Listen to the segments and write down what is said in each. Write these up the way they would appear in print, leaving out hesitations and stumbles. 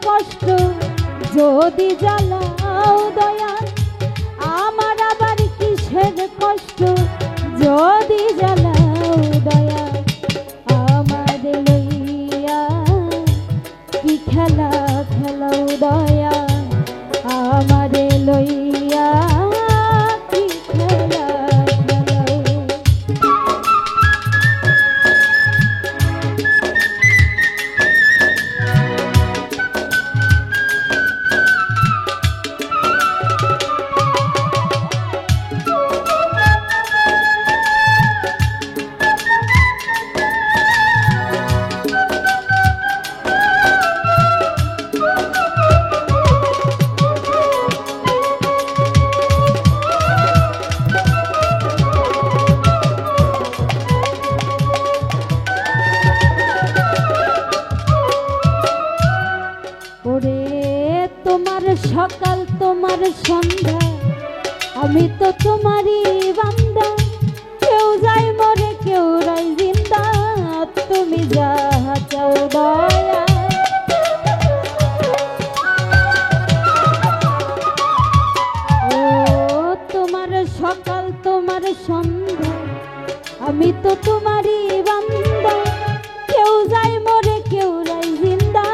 কষ্ট যদি জ্বালাও দয়া, আমার আবার কিসের কষ্ট যদি জ্বালাও দয়া। আমার লইয়া কি খেলা খেলাও দয়া, আমার লইয়া কি খেলা খেলাও। সকাল তোমার সন্ধ্যা, আমি তো তোমারই বান্দা। কেউ যায় মরে কেউ রাই জিন্দা, তুমি যাহা চাও দয়া। ও তোমার সকাল তোমার সন্ধ্যা, আমি তো তোমারই বান্দা। কেউ যায় মরে কেউ রাই জিন্দা,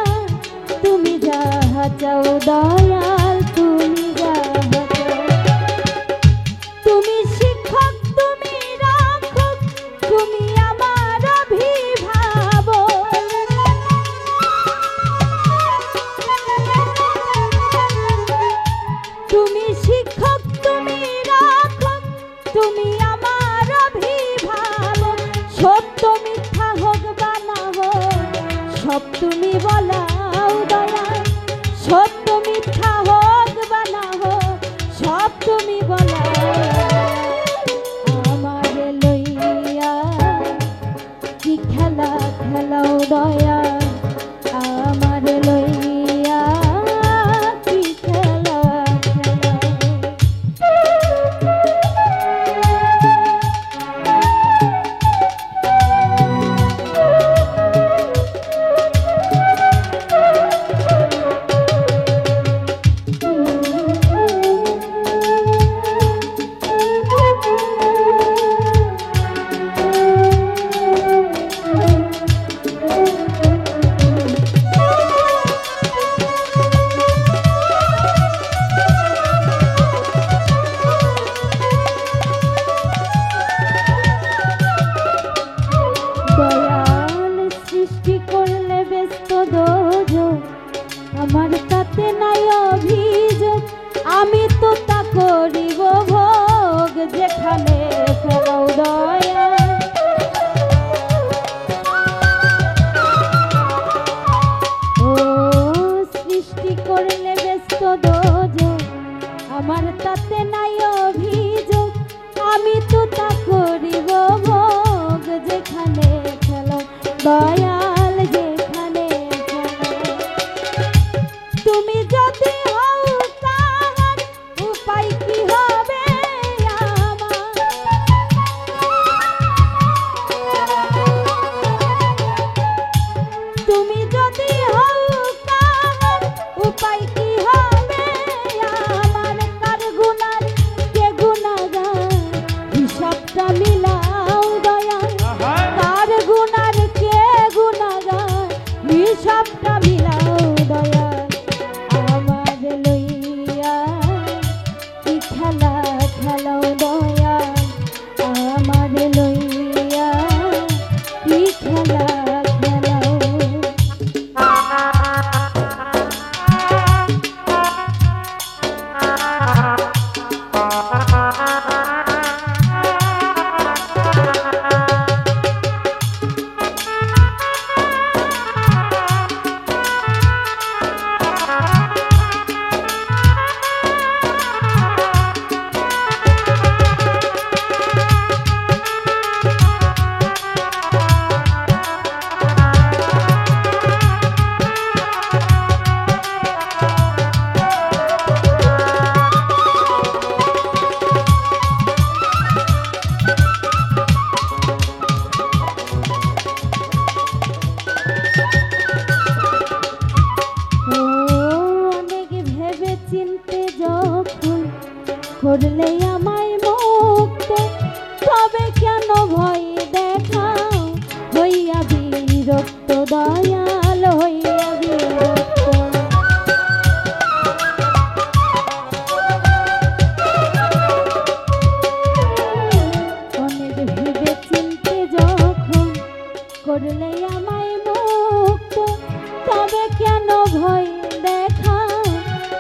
তুমি যাহা চাও দয়াল, তুমি যাহা চাও। তুমি শিক্ষক তুমি রাখক, তুমি আমার অভিভাবক। তুমি শিক্ষক তুমি রাখক, তুমি আমার অভিভাবক। সত্য মিথ্যা হোক বা না হোক, সব তুমি বলাও দয়া। সত্য মিথ্যা হোক বা না হোক, সব তুমি বলাও। আমার লইয়া কি খেলা খেলাও দয়া, আমার লইয়া কি খেলা খেলাও।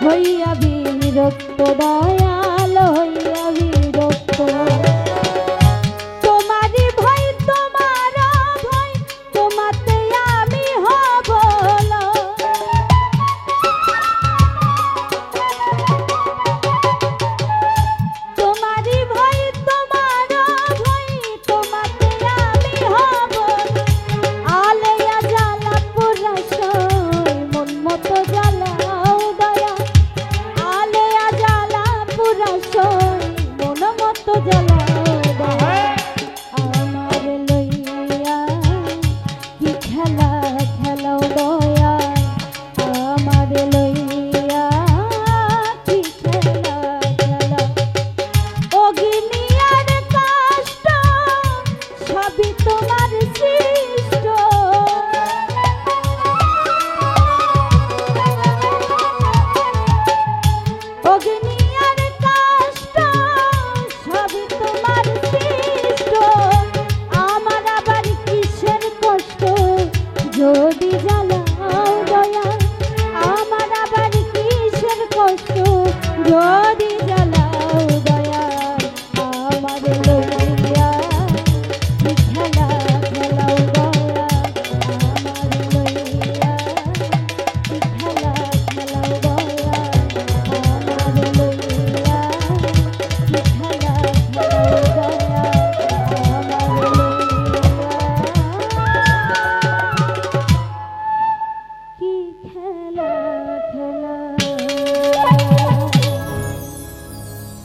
হইয়া বিরক্ত দয়া